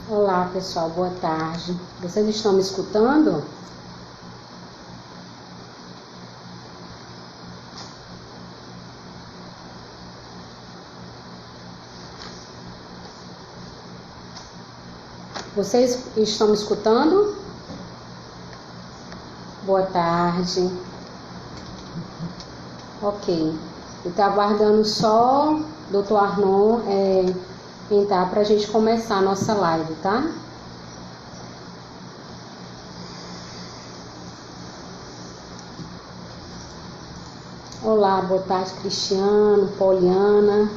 Olá pessoal, boa tarde. Vocês estão me escutando? Vocês estão me escutando? Boa tarde. Ok. Eu estou aguardando só o Dr. Arnon entrar para a gente começar a nossa live, tá? Olá, boa tarde, Cristiano, Poliana,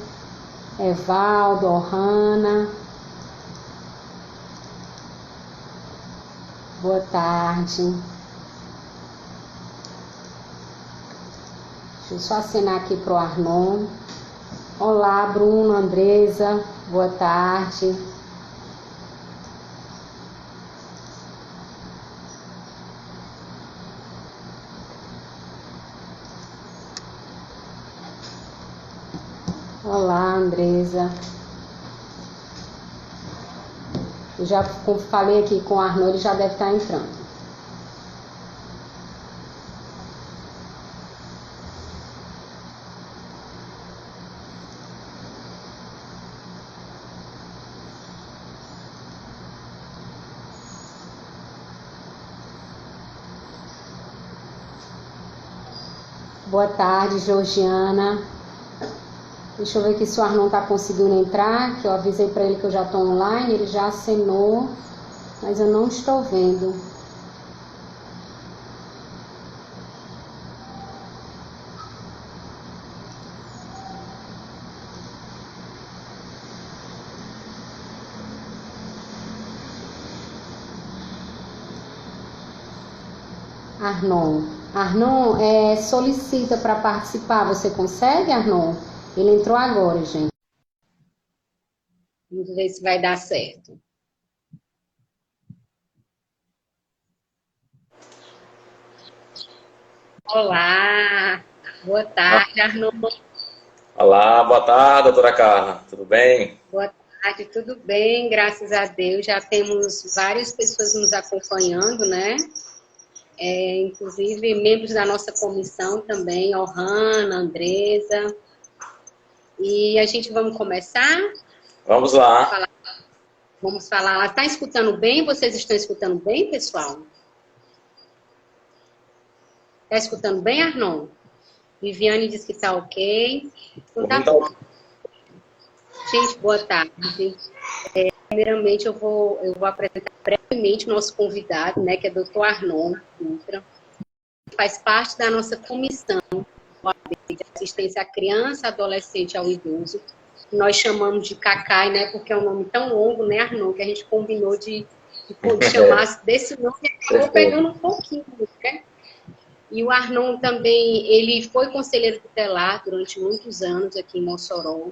Evaldo, Ohana. Boa tarde. Deixa eu só acenar aqui para o Arnon. Olá, Bruno, Andresa, boa tarde. Olá, Andresa. Eu já falei aqui com o Arnon, ele já deve estar entrando. Boa tarde, Georgiana. Deixa eu ver aqui se o Arnon está conseguindo entrar, que eu avisei para ele que eu já estou online, ele já acenou, mas eu não estou vendo. Arnon, solicita para participar, você consegue, Arnon? Ele entrou agora, gente. Vamos ver se vai dar certo. Olá, boa tarde, Arnon. Olá, boa tarde, doutora Carla, tudo bem? Boa tarde, tudo bem, graças a Deus. Já temos várias pessoas nos acompanhando, né? Inclusive membros da nossa comissão também, Ohana, Andresa. E a gente vamos começar? Vamos lá. Vamos falar. Está escutando bem? Vocês estão escutando bem, pessoal? Está escutando bem, Arnon? Viviane diz que está ok. Então tá bom. Gente, boa tarde. Primeiramente, eu vou apresentar brevemente o nosso convidado, né, que é o Dr. Arnon Dutra, que faz parte da nossa comissão de assistência à criança, adolescente e ao idoso. Nós chamamos de CACAI, né, porque é um nome tão longo, né, Arnon, que a gente combinou de chamar desse nome, e acabou pegando um pouquinho, né? E o Arnon também, ele foi conselheiro tutelar durante muitos anos aqui em Mossoró.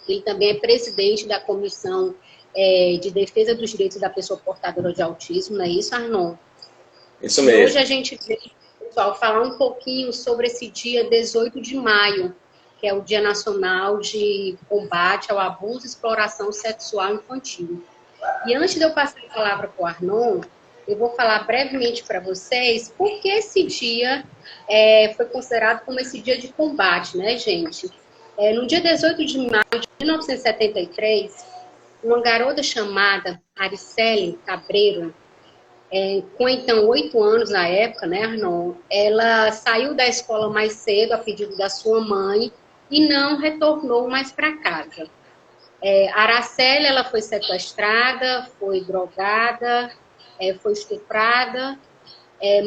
Ele também é presidente da Comissão de Defesa dos Direitos da Pessoa Portadora de Autismo, não é isso, Arnon? Isso mesmo. E hoje a gente veio, pessoal, falar um pouquinho sobre esse dia 18 de maio, que é o Dia Nacional de Combate ao Abuso e Exploração Sexual Infantil. E antes de eu passar a palavra para o Arnon, eu vou falar brevemente para vocês por que esse dia foi considerado como esse dia de combate, né, gente? No dia 18 de maio de 1973, uma garota chamada Aricele Cabreiro, com então 8 anos na época, né, Arnon, ela saiu da escola mais cedo a pedido da sua mãe e não retornou mais para casa. Araceli, ela foi sequestrada, foi drogada, foi estuprada,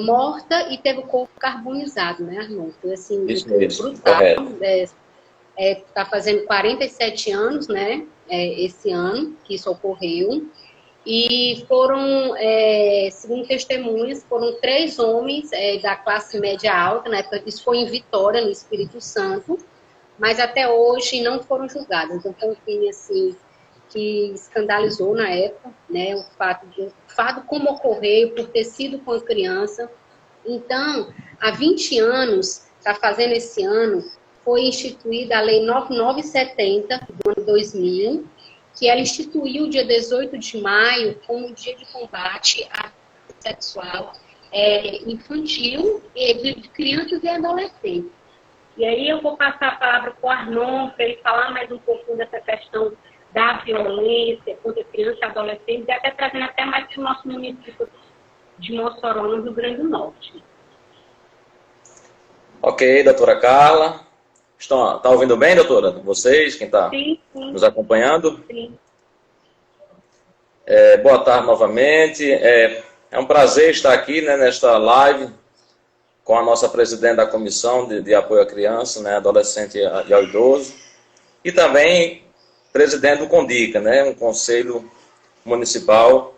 morta e teve o corpo carbonizado, né, Arnon? Foi assim, Isso, brutal. correto. Está fazendo 47 anos, né, esse ano que isso ocorreu. E foram, segundo testemunhas, foram 3 homens da classe média alta, né, isso foi em Vitória, no Espírito Santo, mas até hoje não foram julgados. Então, foi um crime, assim, que escandalizou na época, né, o fato como ocorreu, por ter sido com a criança. Então, há 20 anos, está fazendo esse ano, foi instituída a Lei 9970, do ano 2000, que ela instituiu o dia 18 de maio como um dia de combate à sexual infantil de crianças e adolescentes. E aí eu vou passar a palavra para o Arnon, para ele falar mais um pouquinho dessa questão da violência contra crianças e adolescentes, e até trazendo até mais para o nosso município de Mossoró, no Rio Grande do Norte. Ok, doutora Carla. Está ouvindo bem, doutora? Vocês, quem está nos acompanhando? Sim. Boa tarde novamente. É um prazer estar aqui, né, nesta live com a nossa presidente da Comissão de Apoio à Criança, né, Adolescente e ao Idoso, e também presidente do CONDICA, né, um Conselho Municipal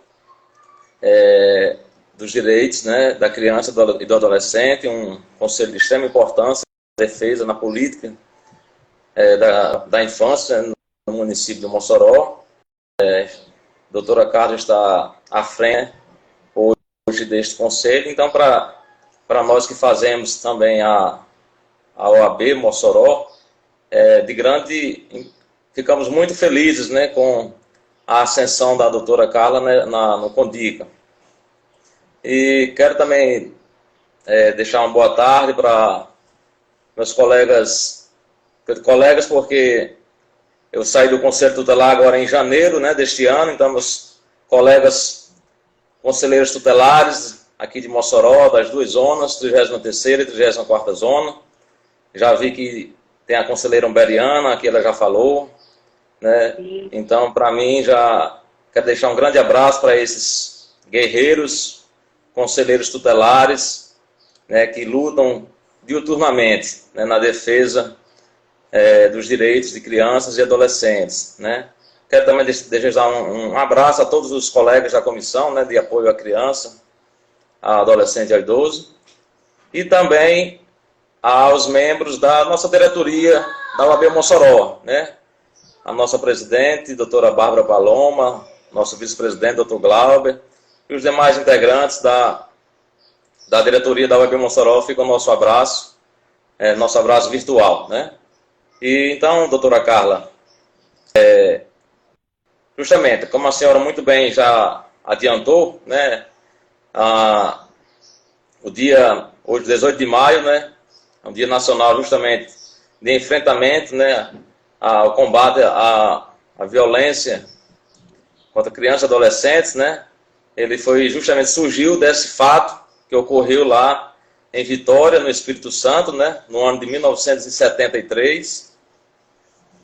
dos Direitos, né, da Criança e do Adolescente, um conselho de extrema importância na defesa, na política da infância no município de Mossoró. Doutora Carla está à frente hoje deste conselho, então para nós que fazemos também a OAB Mossoró, ficamos muito felizes, né, com a ascensão da doutora Carla, né, no CONDICA. E quero também deixar uma boa tarde para meus colegas, porque eu saí do Conselho Tutelar agora em janeiro, né, deste ano, então meus colegas conselheiros tutelares aqui de Mossoró, das duas zonas, 33ª e 34ª zona. Já vi que tem a conselheira Umberiana, que ela já falou, né? Então, para mim, já quero deixar um grande abraço para esses guerreiros, conselheiros tutelares, né, que lutam diuturnamente, né, na defesa dos direitos de crianças e adolescentes, né? Quero também desejar um abraço a todos os colegas da comissão, né, de apoio à criança, a adolescente e ao idoso, e também aos membros da nossa diretoria da UAB Mossoró, né? A nossa presidente, doutora Bárbara Paloma, nosso vice-presidente, doutor Glauber, e os demais integrantes da diretoria da UAB Mossoró. Fica o nosso abraço virtual, né? E então, doutora Carla, justamente, como a senhora muito bem já adiantou, né, o dia, hoje, 18 de maio, né, é um dia nacional justamente de enfrentamento, né, ao combate à violência contra crianças e adolescentes, né. Ele surgiu desse fato que ocorreu lá em Vitória, no Espírito Santo, né, no ano de 1973,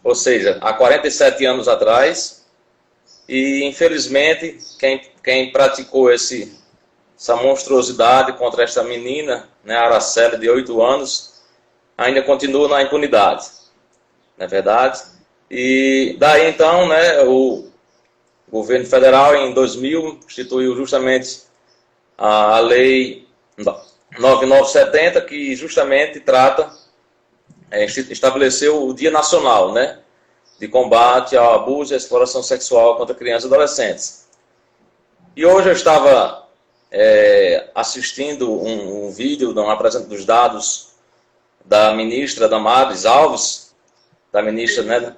ou seja, há 47 anos atrás. E, infelizmente, quem praticou essa monstruosidade contra esta menina, né, Araceli, de 8 anos, ainda continua na impunidade, não é verdade? E daí, então, né, o governo federal, em 2000, instituiu justamente a Lei 9970, que justamente estabeleceu o Dia Nacional, né, de combate ao abuso e à exploração sexual contra crianças e adolescentes. E hoje eu estava assistindo um vídeo dos dados da ministra Damares Alves, da ministra, né?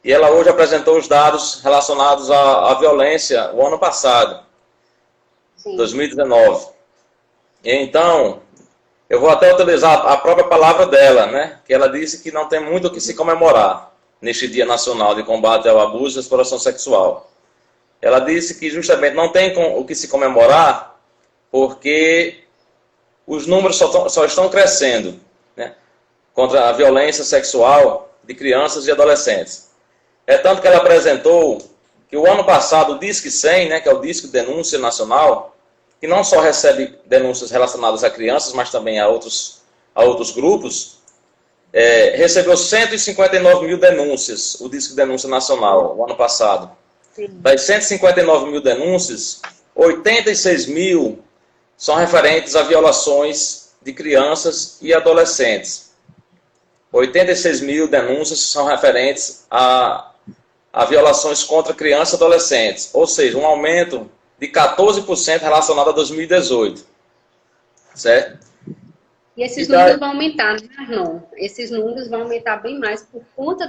E ela hoje apresentou os dados relacionados à violência o ano passado, sim, 2019. E então, eu vou até utilizar a própria palavra dela, né? Que ela disse que não tem muito o que se comemorar neste Dia Nacional de Combate ao Abuso e à Exploração Sexual. Ela disse que justamente não tem o que se comemorar porque os números só estão crescendo, né, contra a violência sexual de crianças e adolescentes. É tanto que ela apresentou que o ano passado o Disque 100, né, que é o Disque Denúncia Nacional, que não só recebe denúncias relacionadas a crianças, mas também a outros grupos, recebeu 159 mil denúncias, o Disque Denúncia Nacional, o ano passado. Sim. Das 159 mil denúncias, 86 mil são referentes a violações de crianças e adolescentes. 86 mil denúncias são referentes a violações contra crianças e adolescentes, ou seja, um aumento de 14% relacionado a 2018. Certo? E esses números vão aumentar, né, Arnon? Esses números vão aumentar bem mais por conta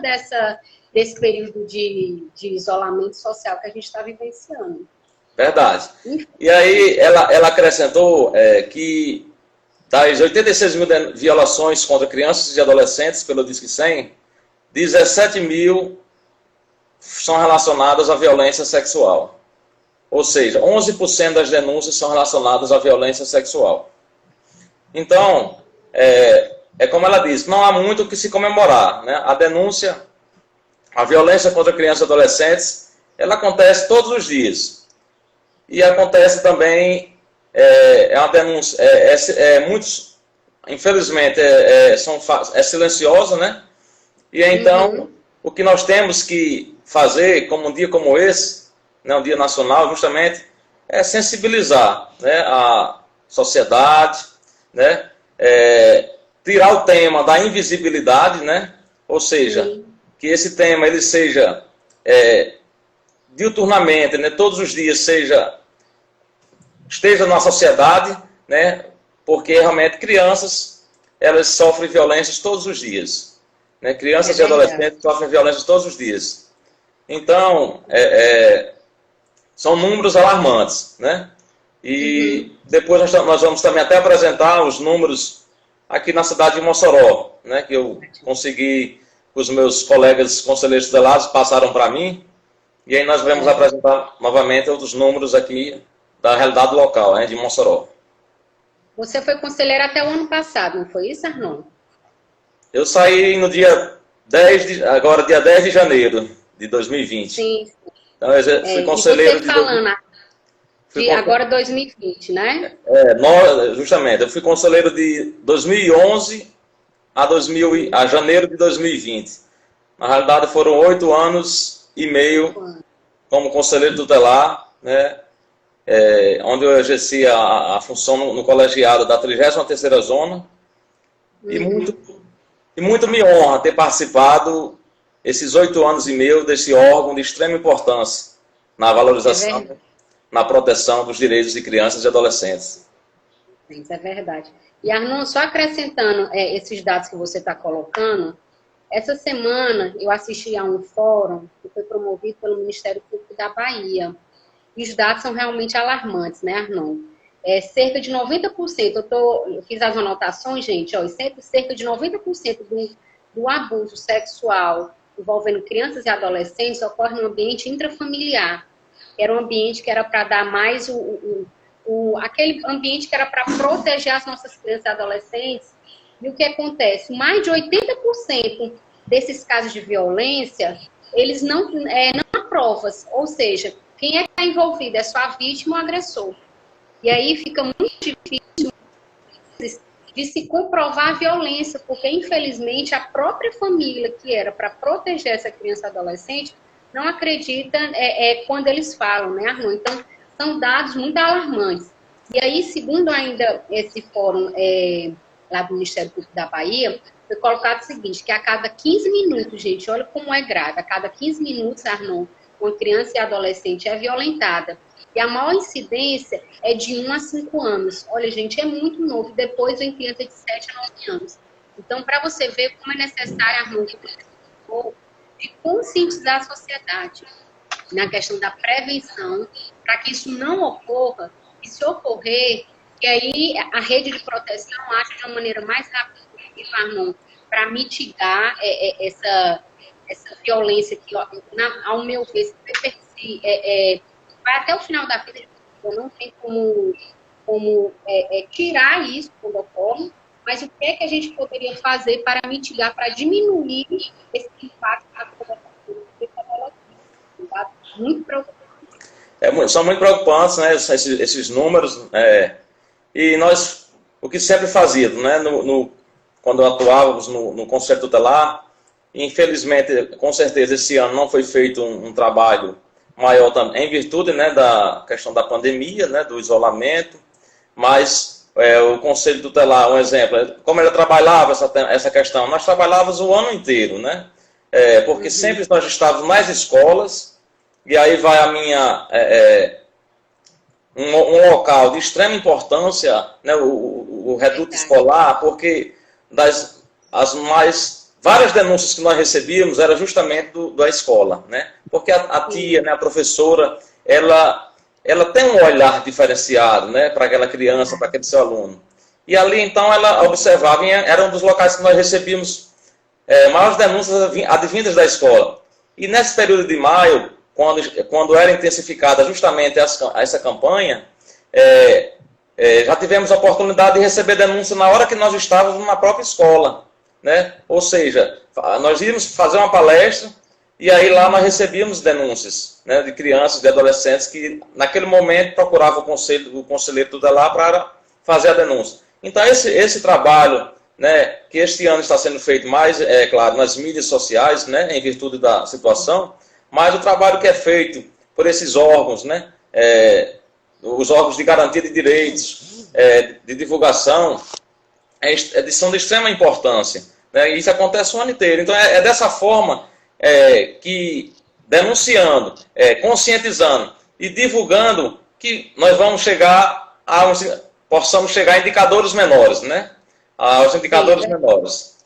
desse período de isolamento social que a gente está vivenciando. Verdade. E aí ela acrescentou que das 86 mil violações contra crianças e adolescentes pelo Disque 100, 17 mil são relacionadas à violência sexual. Ou seja, 11% das denúncias são relacionadas à violência sexual. Então, como ela disse, não há muito o que se comemorar, né? A denúncia, a violência contra crianças e adolescentes, ela acontece todos os dias. E acontece também, uma denúncia, muitos, infelizmente, é silenciosa, né? E então, o que nós temos que fazer, como um dia como esse, né, um dia nacional, justamente, é sensibilizar, né, a sociedade, né, tirar o tema da invisibilidade, né? Ou seja, que esse tema ele seja diuturnamente, né, todos os dias esteja na sociedade, né, porque realmente crianças elas sofrem violências todos os dias, né, crianças e adolescentes sofrem violências todos os dias. Então, são números alarmantes, né? E depois nós vamos também até apresentar os números aqui na cidade de Mossoró, né, que eu consegui, os meus colegas conselheiros tutelados passaram para mim, e aí nós vamos apresentar novamente outros números aqui da realidade local, né, de Mossoró. Você foi conselheiro até o ano passado, não foi isso, Arnon? Eu saí no dia 10 de janeiro de 2020. Sim. Então eu fui conselheiro e você falando agora 2020, né? Justamente, eu fui conselheiro de 2011 a janeiro de 2020. Na realidade foram 8 anos e meio como conselheiro tutelar, né? Onde eu exercia a função no colegiado da 33ª Zona. E muito me honra ter participado esses 8 anos e meio desse órgão de extrema importância na valorização, na proteção dos direitos de crianças e adolescentes. Isso é verdade. E, Arnon, só acrescentando esses dados que você está colocando, essa semana eu assisti a um fórum que foi promovido pelo Ministério Público da Bahia. E os dados são realmente alarmantes, né, Arnon? Cerca de 90%, eu fiz as anotações, gente, cerca de 90% do abuso sexual envolvendo crianças e adolescentes ocorre no ambiente intrafamiliar. Era um ambiente que era para dar mais aquele ambiente que era para proteger as nossas crianças e adolescentes. E o que acontece? Mais de 80% desses casos de violência, eles não há provas, ou seja, quem é que está envolvido é só a vítima ou o agressor. E aí fica muito difícil de se comprovar a violência, porque infelizmente a própria família que era para proteger essa criança e adolescente não acredita quando eles falam, né, Arnon? Então, são dados muito alarmantes. E aí, segundo ainda esse fórum lá do Ministério Público da Bahia, foi colocado o seguinte, que a cada 15 minutos, gente, olha como é grave, a cada 15 minutos, Arnon, uma criança e adolescente é violentada. E a maior incidência é de 1 a 5 anos. Olha, gente, é muito novo. Depois vem criança de 7 a 9 anos. Então, para você ver como é necessário, Arnon, de conscientizar a sociedade na questão da prevenção, para que isso não ocorra, e se ocorrer, que aí a rede de proteção ache de uma maneira mais rápida possível, Arnon, para mitigar essa violência que, ao meu ver, vai até o final da vida, não tem como tirar isso quando ocorre, mas o que é que a gente poderia fazer para mitigar, para diminuir esse impacto da população? Muito preocupante. São muito preocupantes, né, esses números, e nós, o que sempre fazíamos, né, quando atuávamos no Conselho Tutelar, infelizmente, com certeza, esse ano não foi feito um trabalho maior também, em virtude, né, da questão da pandemia, né, do isolamento, mas o Conselho Tutelar, um exemplo, como ele trabalhava essa questão, nós trabalhávamos o ano inteiro, né, porque sempre nós estávamos nas escolas, e aí vai um local de extrema importância, né, o reduto escolar, porque várias denúncias que nós recebíamos era justamente da escola, né? Porque a tia, né, a professora, ela tem um olhar diferenciado, né, para aquela criança, para aquele seu aluno. E ali, então, ela observava, era um dos locais que nós recebíamos maiores denúncias advindas da escola. E nesse período de maio, quando era intensificada justamente essa campanha, já tivemos a oportunidade de receber denúncia na hora que nós estávamos na própria escola, né? Ou seja, nós íamos fazer uma palestra e aí lá nós recebíamos denúncias, né, de crianças, de adolescentes que naquele momento procuravam o conselheiro tutelar para fazer a denúncia. Então esse trabalho, né, que este ano está sendo feito mais, claro, nas mídias sociais, né, em virtude da situação, mas o trabalho que é feito por esses órgãos, né, os órgãos de garantia de direitos, de divulgação, são de extrema importância, né, e isso acontece o ano inteiro. Então é dessa forma que, denunciando, conscientizando e divulgando, que nós vamos possamos chegar a indicadores menores, né, aos indicadores menores.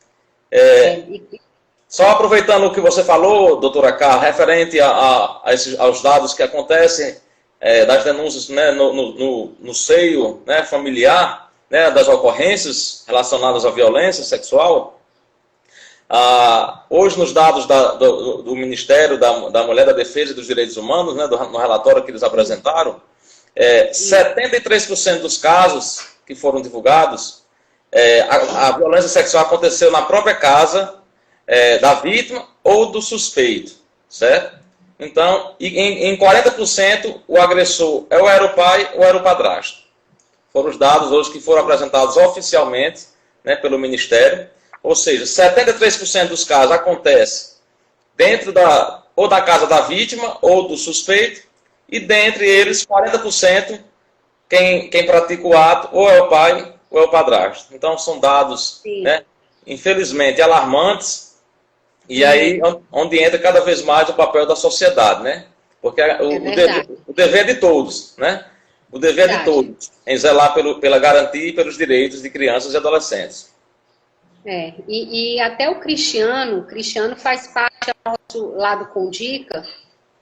Só aproveitando o que você falou, doutora Carla, referente aos dados que acontecem das denúncias, né, no seio, né, familiar, né, das ocorrências relacionadas à violência sexual, hoje nos dados do Ministério da Mulher, da Defesa e dos Direitos Humanos, né, no relatório que eles apresentaram, 73% dos casos que foram divulgados, a violência sexual aconteceu na própria casa da vítima ou do suspeito, certo? Então, em 40% o agressor ou era o pai ou era o padrasto. Foram os dados hoje que foram apresentados oficialmente, né, pelo Ministério. Ou seja, 73% dos casos acontece dentro ou da casa da vítima ou do suspeito, e dentre eles 40% quem pratica o ato ou é o pai ou é o padrasto. Então são dados, né, infelizmente alarmantes, e aí onde entra cada vez mais o papel da sociedade, né? Porque o dever é de todos, né? O dever é de todos em zelar pela garantia e pelos direitos de crianças e adolescentes. E até o Cristiano faz parte do nosso lado Condica,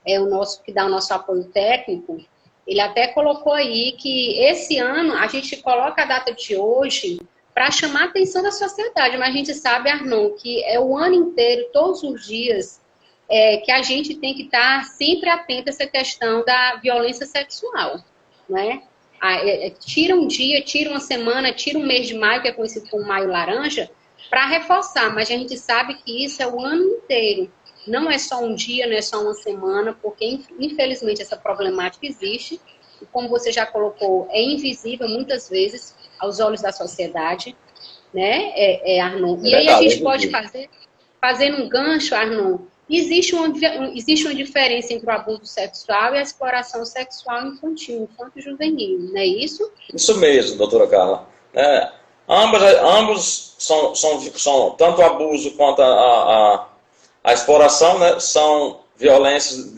o nosso que dá o nosso apoio técnico. Ele até colocou aí que esse ano a gente coloca a data de hoje para chamar a atenção da sociedade, mas a gente sabe, Arnon, que é o ano inteiro, todos os dias, que a gente tem que estar sempre atento a essa questão da violência sexual, né? Tira um dia, tira uma semana, tira um mês de maio, que é conhecido como Maio Laranja, para reforçar, mas a gente sabe que isso é o ano inteiro. Não é só um dia, não é só uma semana, porque infelizmente essa problemática existe, e como você já colocou, é invisível muitas vezes aos olhos da sociedade, né, Arnon? E aí a gente pode fazer um gancho, Arnon, existe uma diferença entre o abuso sexual e a exploração sexual infantil, infanto-juvenil, não é isso? Isso mesmo, doutora Carla. Ambos são tanto o abuso quanto a exploração, né, são violências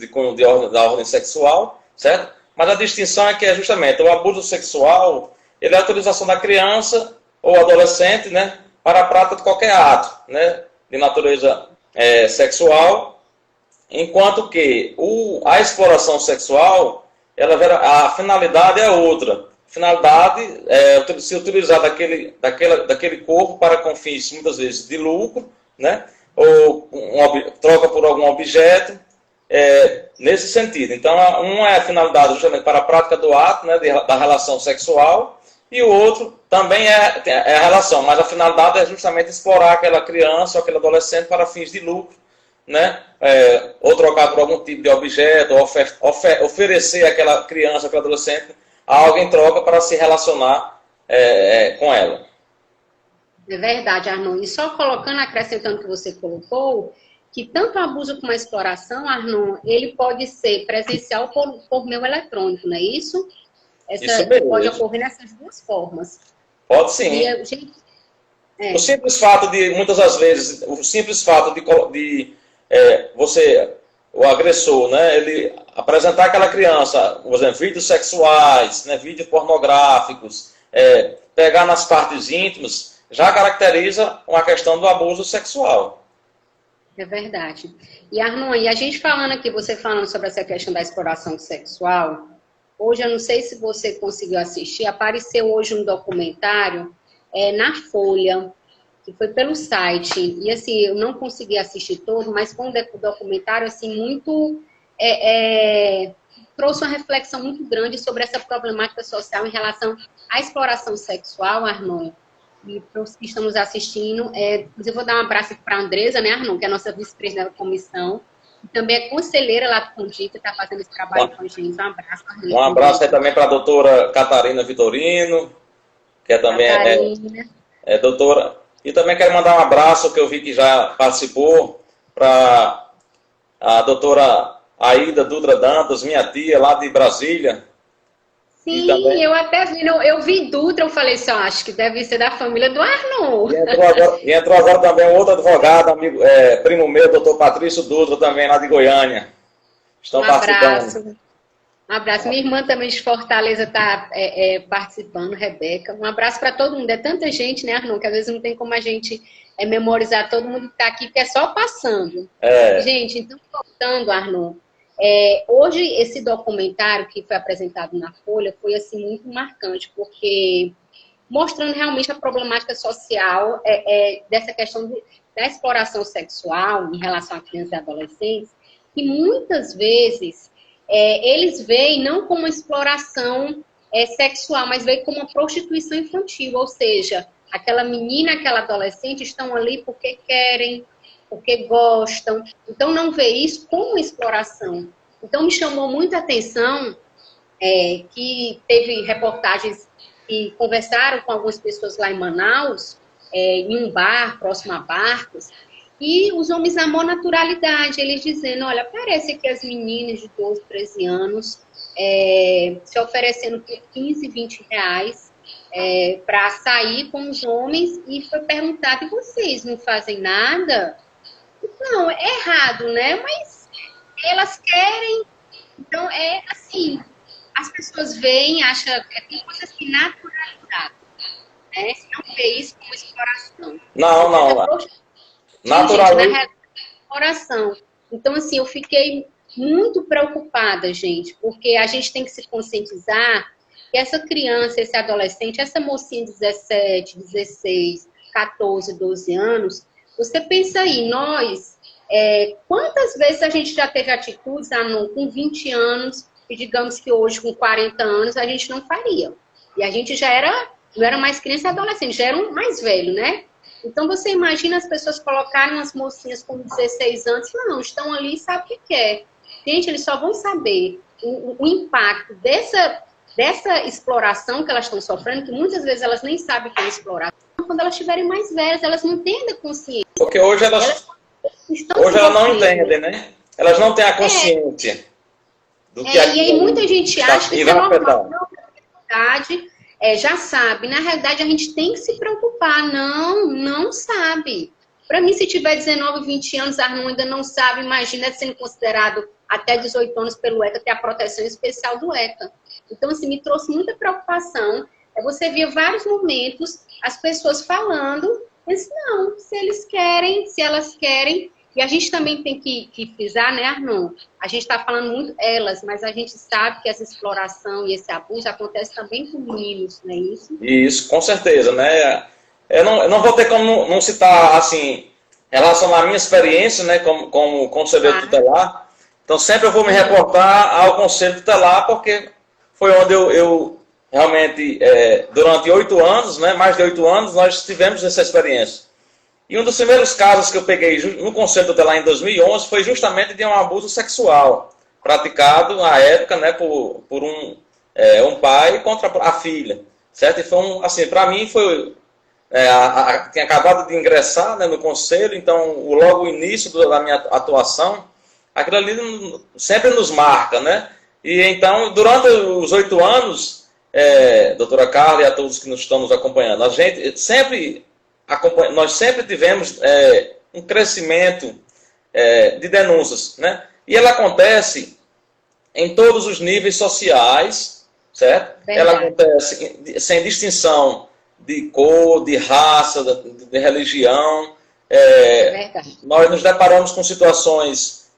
da ordem sexual, certo? Mas a distinção é que justamente o abuso sexual, ele é a utilização da criança ou adolescente, né, para a prática de qualquer ato, né, de natureza sexual, enquanto que a exploração sexual, a finalidade é outra. A finalidade é se utilizar daquele corpo para com fins, muitas vezes, de lucro, né, ou troca por algum objeto, nesse sentido. Então, uma é a finalidade justamente para a prática do ato, né, da relação sexual, e o outro também é a relação, mas a finalidade é justamente explorar aquela criança ou aquele adolescente para fins de lucro, né, ou trocar por algum tipo de objeto, ou oferecer àquela criança, àquele adolescente, algo em troca para se relacionar com ela. É verdade, Arnon. E só acrescentando o que você colocou, que tanto o abuso como a exploração, Arnon, ele pode ser presencial por meio eletrônico, não é isso? Isso mesmo. Pode ocorrer nessas duas formas. Pode sim. O simples fato de, muitas das vezes, de você o agressor, né, ele apresentar aquela criança, por exemplo, vídeos sexuais, né, vídeos pornográficos, pegar nas partes íntimas, já caracteriza uma questão do abuso sexual. É verdade. E Arnon, e a gente falando aqui, você falando sobre essa questão da exploração sexual, hoje eu não sei se você conseguiu assistir, apareceu hoje um documentário na Folha, que foi pelo site, e assim, eu não consegui assistir todo, mas foi um documentário assim, muito... trouxe uma reflexão muito grande sobre essa problemática social em relação à exploração sexual, Arnon. E para os que estamos assistindo, inclusive vou dar um abraço para a Andresa, né, Arnon, que é a nossa vice-presidente da comissão, e também é conselheira lá do Condica, está fazendo esse trabalho com a gente. Um abraço, Arnon. Um abraço aí também para a doutora Catarina Vitorino, que também é doutora. E também quero mandar um abraço, que eu vi que já participou, para a doutora Aida Dutra Dantas, minha tia, lá de Brasília. Sim, também... eu até vi, eu vi Dutra, eu falei assim, acho que deve ser da família do Arnon. E entrou agora também um outro advogado, amigo, primo meu, doutor Patrício Dutra, também lá de Goiânia. Estão participando. Um abraço. Minha irmã também de Fortaleza está participando, Rebeca. Um abraço para todo mundo. É tanta gente, né, Arnon, que às vezes não tem como a gente memorizar todo mundo que está aqui, que é só passando. Gente, então, voltando, Arnon, hoje esse documentário que foi apresentado na Folha foi assim muito marcante, porque mostrando realmente a problemática social dessa questão da exploração sexual em relação a crianças e adolescentes, que muitas vezes eles veem não como uma exploração sexual, mas veem como uma prostituição infantil, ou seja, aquela menina, aquela adolescente estão ali porque querem, porque gostam, então não vê isso como exploração. Então me chamou muita atenção que teve reportagens que conversaram com algumas pessoas lá em Manaus, em um bar, próximo a Barcos, e os homens amam naturalidade, eles dizendo, olha, parece que as meninas de 12, 13 anos se oferecendo por 15, 20 reais para sair com os homens, e foi perguntado, e vocês não fazem nada? Não, é errado, né? Mas elas querem, então assim, as pessoas veem, acham que tem coisas que naturalizado, né? Se não vê isso como exploração. Não. Naturalmente. Exploração. Então, assim, eu fiquei muito preocupada, gente, porque a gente tem que se conscientizar que essa criança, esse adolescente, essa mocinha de 17, 16, 14, 12 anos, você pensa aí, nós, quantas vezes a gente já teve atitudes, com 20 anos, e digamos que hoje, com 40 anos, a gente não faria. E a gente não era mais criança e adolescente, já era um mais velho, né? Então, você imagina as pessoas colocarem umas mocinhas com 16 anos, não, estão ali e sabem o que quer. Gente, eles só vão saber o impacto dessa exploração que elas estão sofrendo, que muitas vezes elas nem sabem que é exploração, quando elas estiverem mais velhas, elas não têm a consciência. Porque hoje elas não entendem, né? Elas não têm a consciência do que e aí muita gente acha que é normal, já sabe. Na realidade, a gente tem que se preocupar. Não sabe. Para mim, se tiver 19, 20 anos, a Arnon ainda não sabe, imagina sendo considerado até 18 anos pelo ECA, ter a proteção especial do ECA. Então, assim, me trouxe muita preocupação. Você via vários momentos as pessoas falando, mas não, se eles querem, se elas querem. E a gente também tem que frisar, né, Arnon? A gente está falando muito elas, mas a gente sabe que essa exploração e esse abuso acontece também com meninos, não é isso? Isso, com certeza, né? Eu não vou ter como não citar, assim, em relação à minha experiência, né, como conselheiro tutelar. Então, sempre eu vou me reportar ao conselho tutelar, porque foi onde eu realmente, durante 8 anos, né, mais de 8 anos, nós tivemos essa experiência. E um dos primeiros casos que eu peguei no Conselho Tutelar em 2011 foi justamente de um abuso sexual praticado na época, né, por um pai contra a filha, certo? E foi assim, para mim foi tinha acabado de ingressar, né, no Conselho, então logo o início da minha atuação, aquilo ali sempre nos marca, né? E então durante os 8 anos, doutora Carla e a todos que nos estão nos acompanhando, a gente nós sempre tivemos um crescimento de denúncias, né? E ela acontece em todos os níveis sociais, certo? Verdade. Ela acontece sem distinção de cor, de raça, de religião. Nós nos deparamos com situações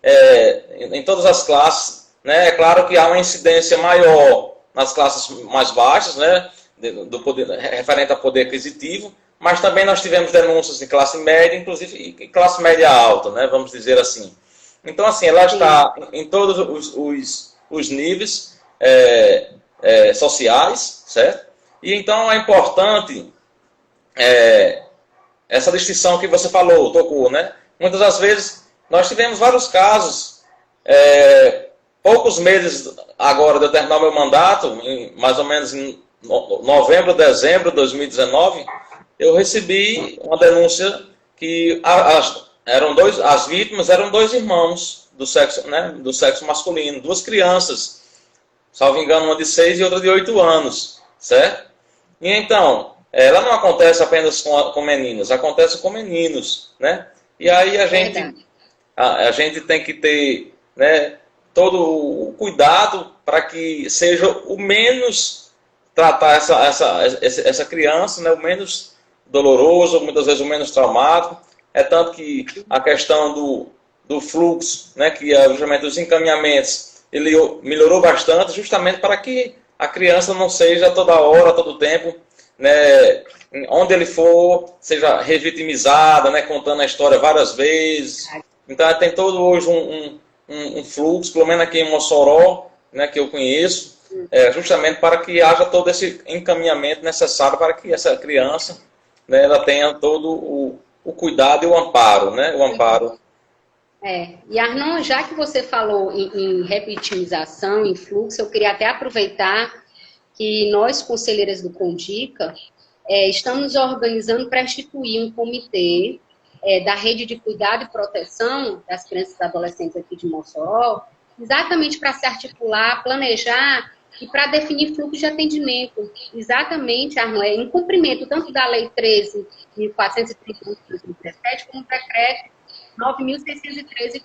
em todas as classes, né? É claro que há uma incidência maior nas classes mais baixas, né? Do poder, referente ao poder aquisitivo, mas também nós tivemos denúncias de classe média, inclusive e classe média alta, né? Vamos dizer assim. Então, assim, ela está em todos os níveis sociais, certo? E então é importante essa distinção que você falou, tocou, né? Muitas das vezes nós tivemos vários casos, poucos meses agora de eu terminar meu mandato, mais ou menos em novembro, dezembro de 2019, eu recebi uma denúncia que as vítimas eram dois irmãos do sexo, né, do sexo masculino, duas crianças, salvo engano, uma de 6 e outra de 8 anos, certo? E então, ela não acontece apenas com meninas, acontece com meninos, né? E aí a gente tem que ter, né, todo o cuidado para que seja o menos tratar essa criança, né, o menos doloroso, muitas vezes o menos traumático. É tanto que a questão do fluxo, né, que é justamente os encaminhamentos, ele melhorou bastante, justamente para que a criança não seja toda hora, todo tempo, né, onde ele for, seja revitimizada, né, contando a história várias vezes. Então tem todo hoje um fluxo, pelo menos aqui em Mossoró, né, que eu conheço, justamente para que haja todo esse encaminhamento necessário para que essa criança, né, ela tenha todo o cuidado e o amparo, né, o amparo. E Arnon, já que você falou em revitimização, em fluxo, eu queria até aproveitar que nós, conselheiras do Condica, estamos organizando para instituir um comitê da Rede de Cuidado e Proteção das Crianças e Adolescentes aqui de Mossoró, exatamente para se articular, planejar e para definir fluxo de atendimento. Exatamente, Arnon, em cumprimento tanto da Lei 13.431 de 2017, como do Decreto 9.613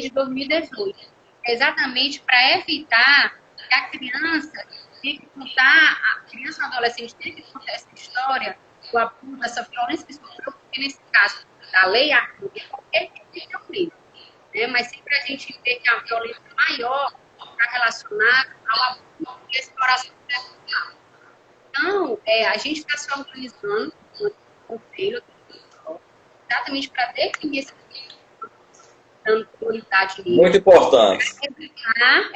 de 2018. Exatamente para evitar que a criança tenha que contar, a criança ou adolescente tenha que contar essa história do abuso, dessa violência que sofreu, porque nesse caso da lei, qualquer tipo de violência, né? Mas sempre a gente vê que a violência maior está relacionada ao abuso e exploração sexual. Então, a gente está se organizando no conselho exatamente para definir esse dando prioridade nisso. Muito importante. Para evitar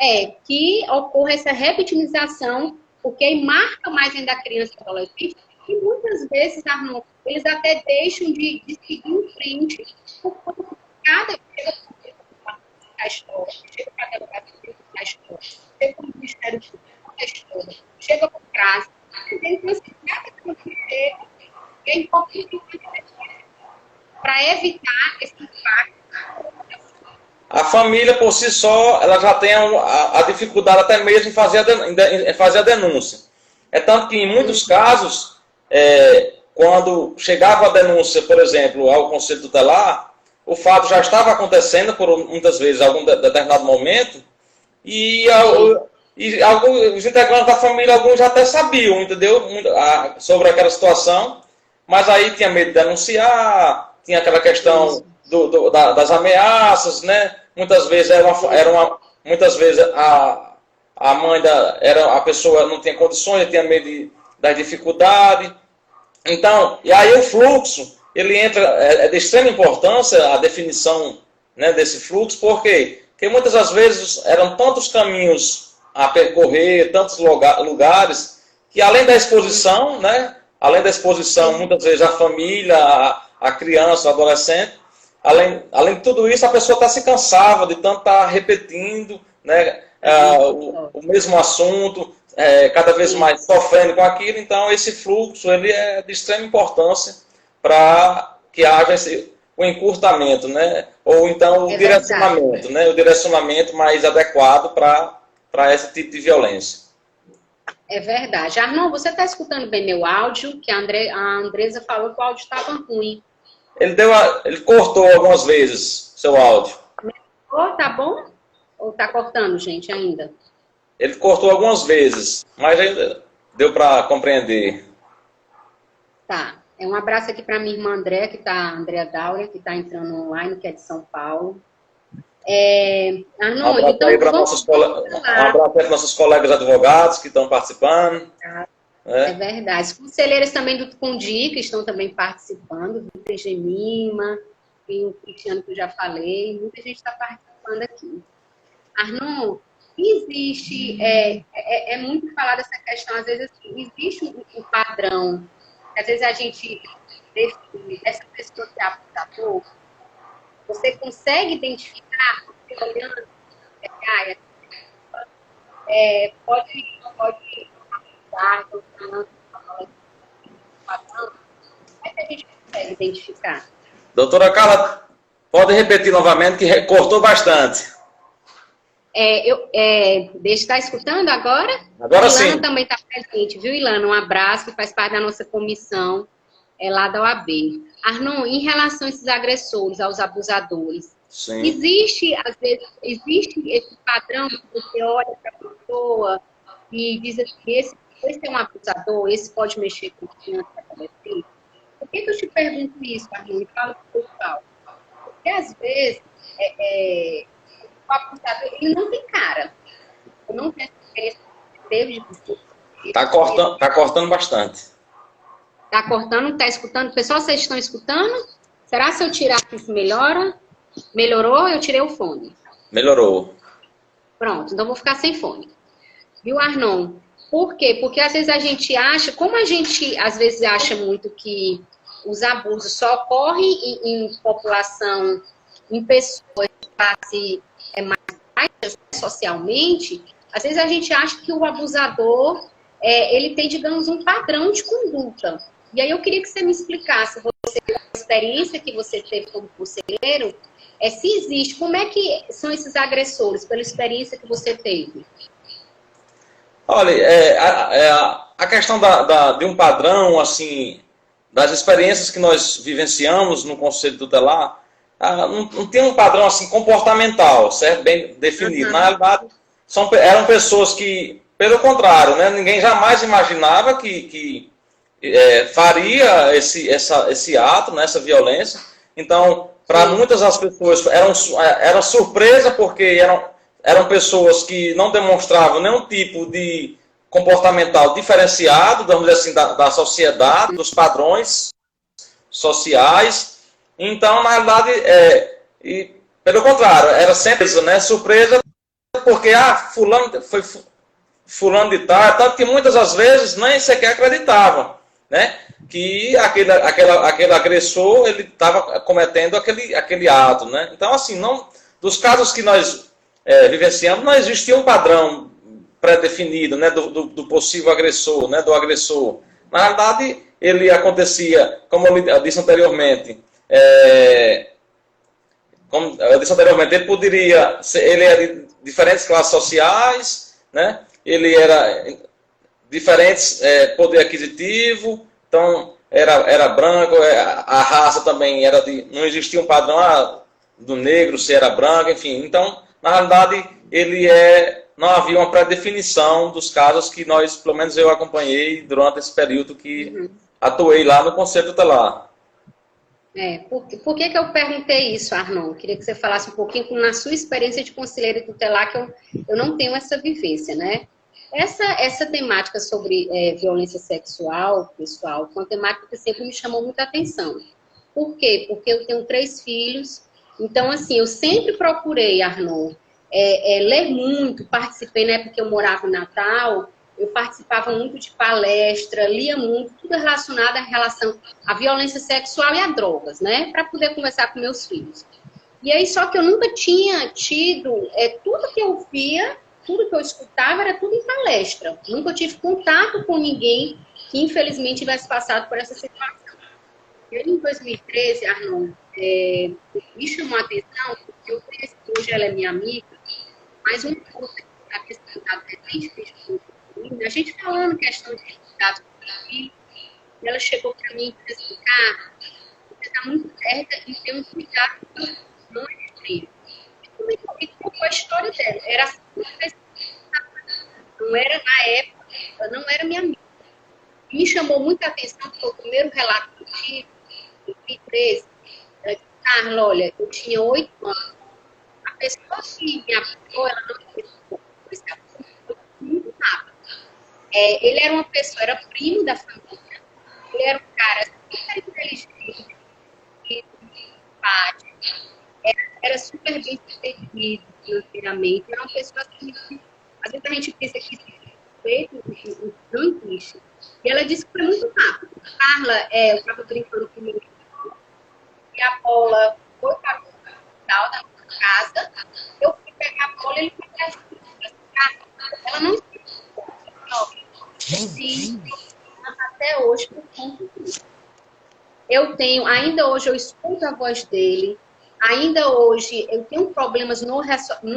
que ocorra essa revitimização, porque aí marca mais ainda a criança e adolescente, e muitas vezes, Arnon, eles até deixam de seguir em frente, por conta de cada a história, chega para a delegacia a história, chega para o Ministério Público a história, chega para o prazo, então, assim, cada comitê é importante para evitar esse impacto. A família, por si só, ela já tem a dificuldade até mesmo em fazer a denúncia. É tanto que, em muitos casos, quando chegava a denúncia, por exemplo, ao Conselho Tutelar, o fato já estava acontecendo, por muitas vezes, em algum determinado momento, e os integrantes da família, alguns já até sabiam, entendeu? Sobre aquela situação, mas aí tinha medo de denunciar, tinha aquela questão das ameaças, né? Muitas vezes muitas vezes a mãe a pessoa não tinha condições, tinha medo da dificuldade. Então, e aí o fluxo, ele entra, é de extrema importância a definição, né, desse fluxo, por quê? Porque muitas das vezes eram tantos caminhos a percorrer, tantos lugares, que além da exposição, né, muitas vezes a família, a criança, o adolescente, além de tudo isso, a pessoa se cansava de tanto estar repetindo, né, o mesmo assunto, cada vez mais sofrendo com aquilo. Então, esse fluxo ele é de extrema importância para que haja o encurtamento, né, ou então o direcionamento, né, o direcionamento mais adequado para esse tipo de violência. É verdade. Arnon, você está escutando bem meu áudio? Que a Andresa falou que o áudio estava ruim. Ele cortou algumas vezes seu áudio. Tá bom? Ou tá cortando, gente, ainda? Ele cortou algumas vezes, mas ainda deu para compreender. Tá. Um abraço aqui para minha irmã Andréa, Andréa Daura, que está entrando online, que é de São Paulo. Um Arnon, abraço então aí para vamos nossos colegas advogados que estão participando. É verdade. Os conselheiros também do Condi, que estão também participando, do TG Mima, e o Cristiano que eu já falei, muita gente está participando aqui. Arnon, existe, é muito falado essa questão, às vezes assim, existe um padrão, às vezes a gente define essa pessoa que é abusador, você consegue identificar, você olhando, pode ajudar, padrão, como é que a gente consegue identificar? Doutora Carla, pode repetir novamente que cortou bastante. Deixa estar escutando agora? Agora Ilana sim. também está presente, viu, Ilana? Um abraço, que faz parte da nossa comissão lá da OAB. Arnon, em relação a esses agressores, aos abusadores, Sim. às vezes, existe esse padrão que você olha para a pessoa e diz assim, esse é um abusador, esse pode mexer com criança, adolescente? Por que eu te pergunto isso, Arnon? E falo para o pessoal. Porque, às vezes, o abusador, ele não tem cara. Eu não tenho essa experiência que teve de Tá cortando bastante. Tá cortando, tá escutando? Pessoal, vocês estão escutando? Será que se eu tirar isso melhora? Melhorou? Eu tirei o fone. Melhorou. Pronto, então vou ficar sem fone. Viu, Arnon? Por quê? Porque às vezes a gente acha, como a gente às vezes acha muito que os abusos só ocorrem em população, em pessoas de classe mais baixa socialmente, às vezes a gente acha que o abusador, ele tem, digamos, um padrão de conduta. E aí eu queria que você me explicasse, você, a experiência que você teve como conselheiro, se existe, como é que são esses agressores, pela experiência que você teve? Olha, a questão de um padrão, assim, das experiências que nós vivenciamos no Conselho Tutelar, não tem um padrão assim comportamental, certo? Bem definido. Uhum. Na realidade, eram pessoas que, pelo contrário, né, ninguém jamais imaginava que faria esse ato, né, essa violência. Então, para muitas das pessoas, era surpresa porque eram pessoas que não demonstravam nenhum tipo de comportamental diferenciado, vamos dizer assim, da sociedade, dos padrões sociais. Então, na realidade, pelo contrário, era sempre isso, né? Surpresa porque, fulano de tal, tanto que muitas das vezes nem sequer acreditavam, né? Que aquele agressor, ele estava cometendo aquele ato, né? Então, assim, dos casos que nós vivenciamos, não existia um padrão pré-definido, né, do possível agressor, né, do agressor. Na verdade, ele acontecia, como eu disse anteriormente, ele era de diferentes classes sociais, né, ele era diferentes poder aquisitivo, então era branco, a raça também não existia um padrão do negro se era branco, enfim. Então, na realidade, não havia uma pré-definição dos casos que pelo menos eu acompanhei durante esse período que atuei lá no Conselho Tutelar. Por que eu perguntei isso, Arnon? Queria que você falasse um pouquinho na sua experiência de conselheiro tutelar, que eu não tenho essa vivência, né? Essa temática sobre violência sexual, pessoal, foi uma temática que sempre me chamou muita atenção. Por quê? Porque eu tenho 3 filhos, então, assim, eu sempre procurei, Arnon, ler muito, participei na época que eu morava em Natal, eu participava muito de palestra, lia muito, tudo relacionado à violência sexual e a drogas, né? Para poder conversar com meus filhos. E aí, só que eu nunca tinha tido, tudo que eu via, tudo que eu escutava era tudo em palestra. Nunca tive contato com ninguém que, infelizmente, tivesse passado por essa situação. E aí, em 2013, Arnon, me chamou a atenção, porque eu conheci, hoje ela é minha amiga, mas um pouco da questão da a gente falando questão de cuidado com o filho, ela chegou para mim e disse assim, cara, você está muito certa em ter um cuidado com os filhos. Como contou a história dela. Era assim, não era na época, ela não era minha amiga. Me chamou muita atenção, porque o primeiro relato que eu tive, em 2013, ela disse, Carla, olha, eu tinha 8 anos. A pessoa que me apoiou, ela não me esse apoio muito rápido. Ele era uma pessoa, era primo da família, ele era um cara super inteligente, simpático, era super bem sucedido financeiramente, era uma pessoa assim, às vezes a gente pensa que não existe. E ela disse que foi muito rápido. Carla, eu estava brincando com meu irmão, e a bola foi para o hospital da minha casa, eu fui pegar a bola e ele foi para a ela não se até hoje por conta disso. Eu tenho, ainda hoje eu escuto a voz dele, ainda hoje eu tenho problemas no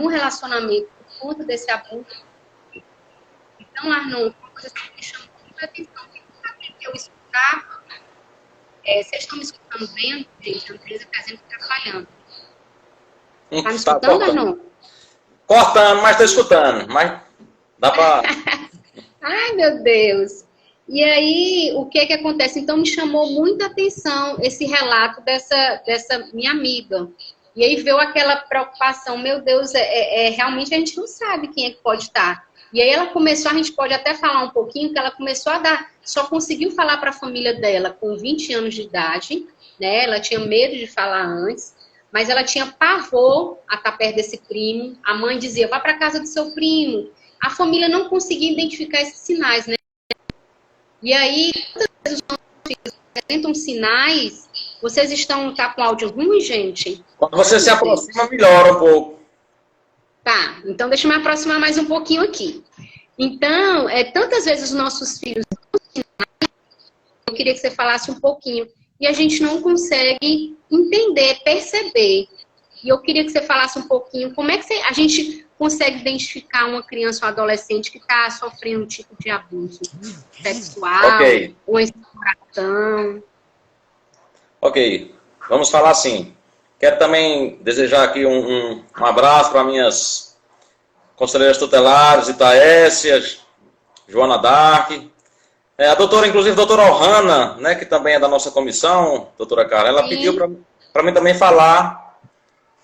relacionamento por conta desse abuso. Então, Arnon, uma coisa que me chamou muita atenção, que eu escutava, vocês estão me escutando bem, gente? A empresa está sempre atrapalhando. Está me escutando, Arnon? Cortando, mas estou escutando. Mas dá para... Ai, meu Deus. E aí, o que acontece? Então, me chamou muita atenção esse relato dessa minha amiga. E aí veio aquela preocupação, meu Deus, realmente a gente não sabe quem é que pode estar. E aí ela começou, a gente pode até falar um pouquinho, que ela começou a dar, só conseguiu falar para a família dela com 20 anos de idade, né? Ela tinha medo de falar antes, mas ela tinha pavor a estar perto desse primo. A mãe dizia, vá para casa do seu primo. A família não conseguia identificar esses sinais, né? E aí, quantas vezes os nossos filhos apresentam sinais, vocês tá com áudio ruim, gente? Quando você se aproxima, melhora um pouco. Tá, então deixa eu me aproximar mais um pouquinho aqui. Então, tantas vezes os nossos filhos, eu queria que você falasse um pouquinho, e a gente não consegue entender, perceber. E eu queria que você falasse um pouquinho como é que a gente consegue identificar uma criança ou adolescente que está sofrendo um tipo de abuso sexual, okay, ou exploração. Ok, vamos falar assim. Quero também desejar aqui um abraço para minhas conselheiras tutelares, Itaécia, Joana Dark, a doutora, inclusive a doutora Ohana, né, que também é da nossa comissão, doutora Carla, ela pediu para mim também falar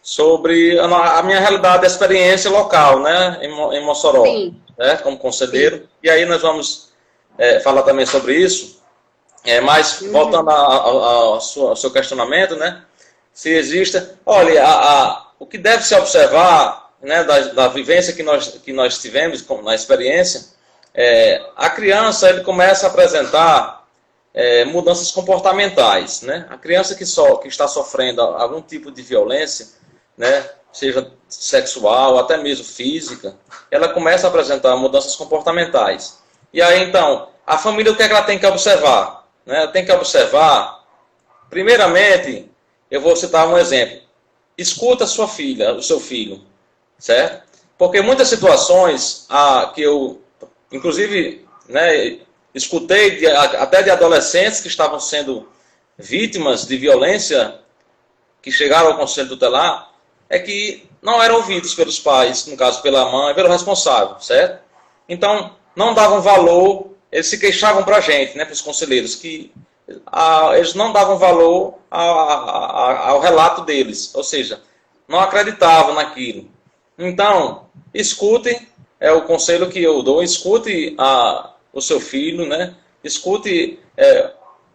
sobre a minha realidade, a experiência local, né, em Mossoró, né, como conselheiro. Sim. E aí nós vamos falar também sobre isso. Mas, voltando ao seu questionamento, né, se existe... Olha, o que deve se observar, né, da vivência que nós tivemos na experiência, a criança ele começa a apresentar mudanças comportamentais, né? A criança que está sofrendo algum tipo de violência, né, seja sexual, até mesmo física, ela começa a apresentar mudanças comportamentais. E aí, então, a família, o que é que ela tem que observar? Né? Ela tem que observar, primeiramente, eu vou citar um exemplo. Escuta a sua filha, o seu filho, certo? Porque muitas situações que eu, inclusive, né, escutei até de adolescentes que estavam sendo vítimas de violência, que chegaram ao conselho tutelar, é que não eram ouvidos pelos pais, no caso pela mãe, pelo responsável, certo? Então, não davam valor, eles se queixavam para a gente, né, para os conselheiros, que eles não davam valor ao relato deles, ou seja, não acreditavam naquilo. Então, escute, é o conselho que eu dou, escute o seu filho, né? Escute,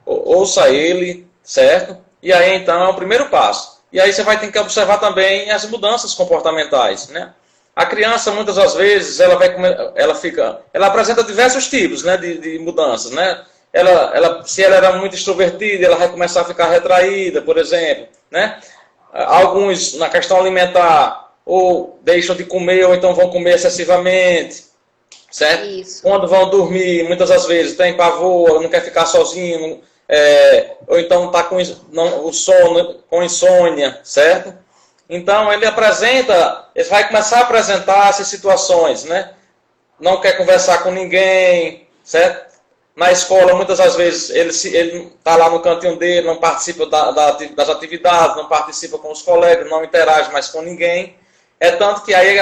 ouça ele, certo? E aí, então, é o primeiro passo. E aí você vai ter que observar também as mudanças comportamentais, né? A criança, muitas das vezes, ela apresenta diversos tipos, né, de mudanças, né? Se ela era muito extrovertida, ela vai começar a ficar retraída, por exemplo, né? Alguns, na questão alimentar, ou deixam de comer, ou então vão comer excessivamente, certo? Isso. Quando vão dormir, muitas das vezes tem pavor, não quer ficar sozinho, ou então está com o sono, com insônia, certo? Então ele vai começar a apresentar essas situações, né? Não quer conversar com ninguém, certo? Na escola, muitas das vezes, ele está lá no cantinho dele, não participa das atividades, não participa com os colegas, não interage mais com ninguém. É tanto que aí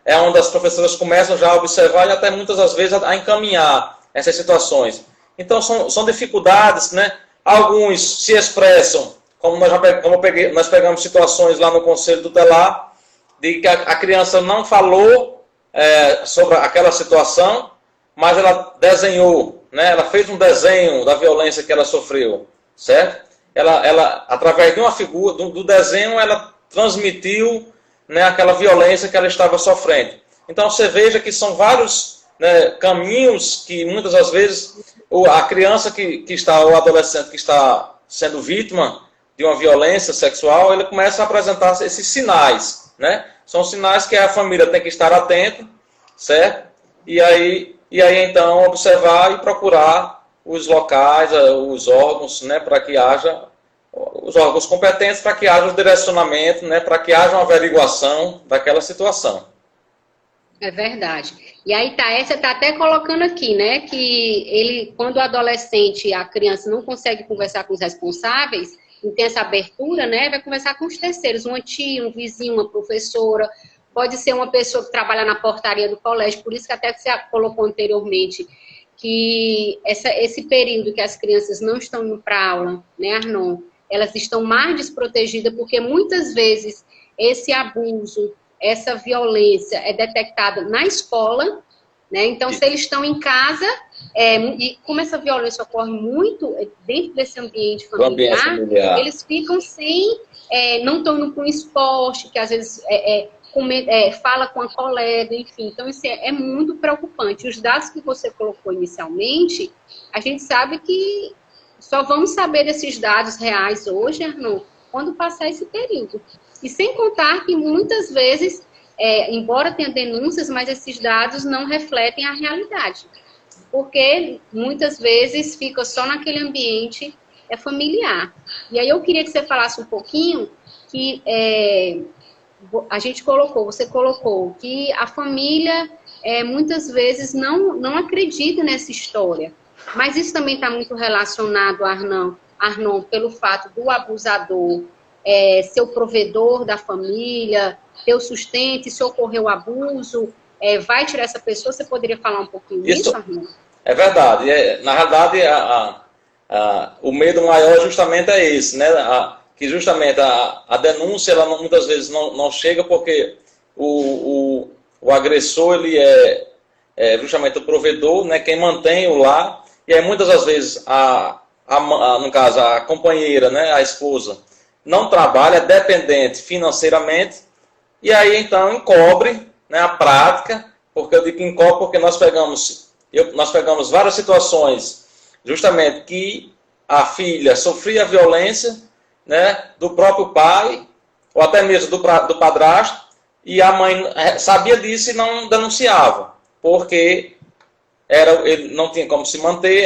é onde as professoras começam já a observar e até muitas das vezes a encaminhar essas situações. Então são dificuldades, né? Alguns se expressam, como nós pegamos situações lá no Conselho Tutelar, de que a criança não falou sobre aquela situação, mas ela desenhou, né? Ela fez um desenho da violência que ela sofreu, certo? Ela através de uma figura, do desenho, ela transmitiu, né, aquela violência que ela estava sofrendo. Então você veja que são vários, né, caminhos que muitas das vezes a criança que está, ou adolescente que está sendo vítima de uma violência sexual, ele começa a apresentar esses sinais, né? São sinais que a família tem que estar atenta, certo? E aí então observar e procurar os locais, os órgãos, né, para que haja os órgãos competentes, para que haja um direcionamento, né, para que haja uma averiguação daquela situação. É verdade. E aí você está até colocando aqui, né, que quando o adolescente, a criança não consegue conversar com os responsáveis, não tem essa abertura, né, vai conversar com os terceiros, uma tia, um vizinho, uma professora, pode ser uma pessoa que trabalha na portaria do colégio, por isso que até você colocou anteriormente, que esse período que as crianças não estão indo para aula, né, Arnon, elas estão mais desprotegidas, porque muitas vezes esse abuso, essa violência é detectada na escola, né? Então, se eles estão em casa, e como essa violência ocorre muito dentro desse ambiente familiar, eles ficam não estão indo para um esporte, que às vezes fala com a colega, enfim. Então, isso é muito preocupante. Os dados que você colocou inicialmente, a gente sabe que só vamos saber desses dados reais hoje, Arnon, quando passar esse período. E sem contar que muitas vezes, embora tenha denúncias, mas esses dados não refletem a realidade. Porque muitas vezes fica só naquele ambiente familiar. E aí eu queria que você falasse um pouquinho que você colocou que a família muitas vezes não acredita nessa história. Mas isso também está muito relacionado, Arnon, pelo fato do abusador ser o provedor da família, ter o sustento, e se ocorrer o abuso, vai tirar essa pessoa. Você poderia falar um pouquinho disso, Arnon? É verdade. Na verdade, o medo maior justamente é esse, né? Que justamente a denúncia, ela muitas vezes não chega porque o agressor, ele é justamente o provedor, né? Quem mantém o lar. E aí, muitas das vezes, no caso, a companheira, né, a esposa, não trabalha, é dependente financeiramente, e aí, então, encobre, né, a prática, porque eu digo encobre porque nós pegamos várias situações, justamente, que a filha sofria violência, né, do próprio pai, ou até mesmo do padrasto, e a mãe sabia disso e não denunciava, porque ele não tinha como se manter.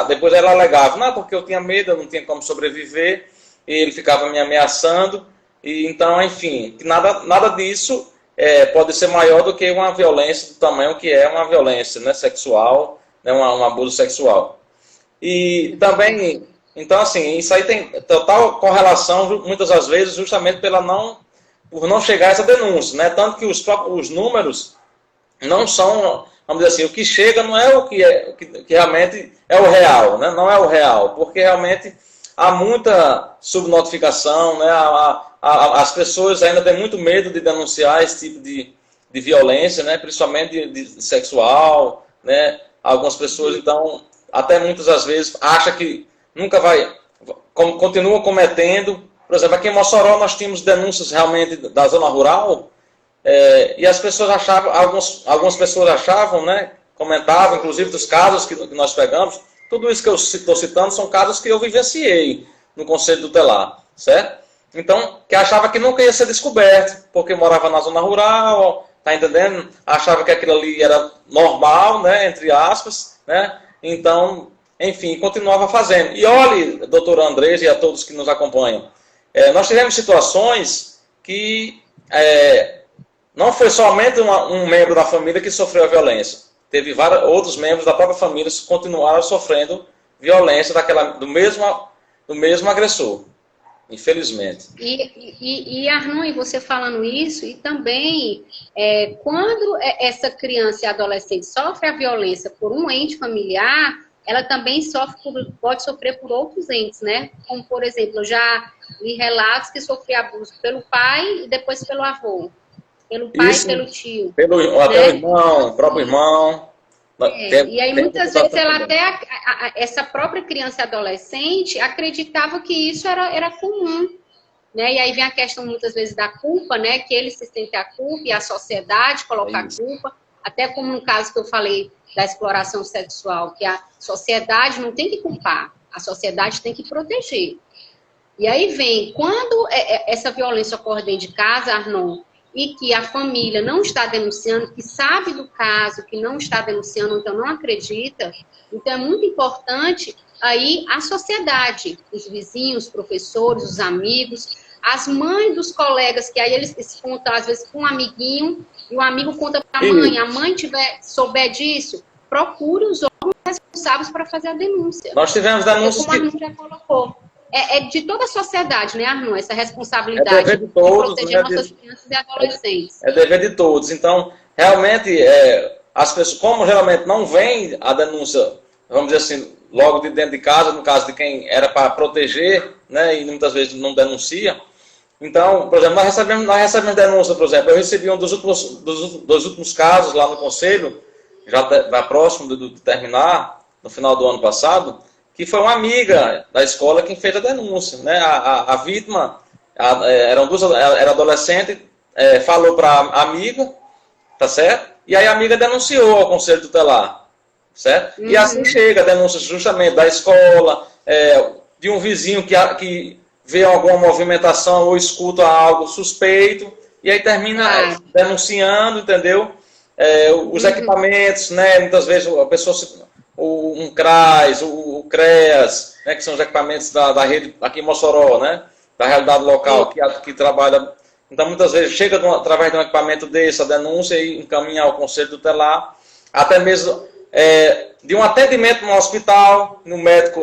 Depois ela alegava, não, porque eu tinha medo, eu não tinha como sobreviver, e ele ficava me ameaçando, e então, enfim, nada disso pode ser maior do que uma violência do tamanho que é uma violência, né, sexual, né, um abuso sexual. E também, então, assim, isso aí tem total correlação, muitas das vezes, justamente por não chegar a essa denúncia, né, tanto que os números não são, vamos dizer assim, o que chega não é o que realmente é o real, né? Não é o real, porque realmente há muita subnotificação, né? As pessoas ainda têm muito medo de denunciar esse tipo de violência, né? Principalmente de sexual, né? Algumas pessoas, então, até muitas das vezes, acham que nunca continuam cometendo. Por exemplo, aqui em Mossoró nós tínhamos denúncias realmente da zona rural, e as pessoas achavam, algumas pessoas achavam, né, comentavam, inclusive dos casos que nós pegamos, tudo isso que eu estou citando são casos que eu vivenciei no Conselho Tutelar, certo? Então, que achava que nunca ia ser descoberto, porque morava na zona rural, tá entendendo? Achava que aquilo ali era normal, né, entre aspas, né? Então, enfim, continuava fazendo. E olhe, doutora Andresa e a todos que nos acompanham, nós tivemos situações que não foi somente um membro da família que sofreu a violência. Teve outros membros da própria família que continuaram sofrendo violência do mesmo agressor. infelizmente. E Arnon, e você falando isso, e também quando essa criança e adolescente sofre a violência por um ente familiar, ela também pode sofrer por outros entes, né? Como, por exemplo, eu já li relatos que sofreu abuso pelo pai e depois pelo avô. Pelo pai e pelo tio. Até o irmão, o próprio irmão. E aí, muitas vezes, ela até, essa própria criança e adolescente acreditava que isso era comum. Né? E aí vem a questão, muitas vezes, da culpa, né? Que eles se sentem a culpa e a sociedade coloca a culpa. Até como no caso que eu falei da exploração sexual, que a sociedade não tem que culpar, a sociedade tem que proteger. E aí vem, quando essa violência ocorre dentro de casa, Arnon, e que a família não está denunciando, que sabe do caso, que não está denunciando, então não acredita, então é muito importante aí a sociedade, os vizinhos, os professores, os amigos, as mães dos colegas, que aí eles contam, às vezes, com um amiguinho, e o amigo conta para a mãe souber disso, procure os órgãos responsáveis para fazer a denúncia. Nós tivemos denúncias como a gente já colocou. É de toda a sociedade, né, Arnon? Essa responsabilidade dever de todos, de proteger nossas crianças e adolescentes. É dever de todos. Então, realmente, as pessoas, como geralmente não vem a denúncia, vamos dizer assim, logo de dentro de casa, no caso de quem era para proteger, né, e muitas vezes não denuncia. Então, por exemplo, nós recebemos denúncia, por exemplo, eu recebi um dos últimos casos lá no Conselho, já próximo de terminar, no final do ano passado, que foi uma amiga da escola quem fez a denúncia. Né? A vítima era adolescente, falou para a amiga, tá certo? E aí a amiga denunciou ao Conselho Tutelar, certo? E assim chega a denúncia justamente da escola, de um vizinho que vê alguma movimentação ou escuta algo suspeito, e aí termina denunciando, entendeu? Os equipamentos, né? Muitas vezes a pessoa um CRAS, o CREAS, né, que são os equipamentos da rede aqui em Mossoró, né, da realidade local, que trabalha. Então, muitas vezes, chega através de um equipamento desse, a denúncia e encaminha ao Conselho Tutelar, até mesmo de um atendimento no hospital, no médico,